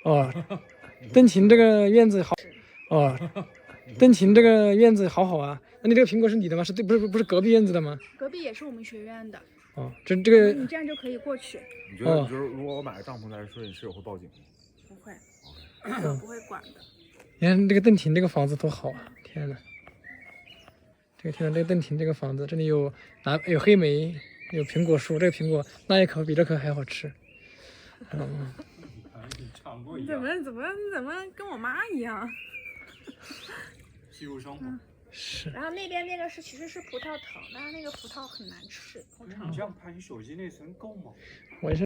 哦，邓晴这个院子好。哦，邓晴这个院子好好啊。那你这个苹果是你的吗？是对，不是隔壁院子的吗？隔壁也是我们学院的。哦，这个你这样就可以过去。你觉得如果我买个帐篷在这睡，你室友会报警吗？不会，室友不会管的。你看这个邓婷这个房子多好啊！天呐，这个邓婷这个房子，这里有黑莓，有苹果树，这个苹果那一口比这口还好吃。你怎么跟我妈一样？吸入生活。是。然后那边那个其实是葡萄藤，但是那个葡萄很难吃。你这样拍，你手机内存够吗？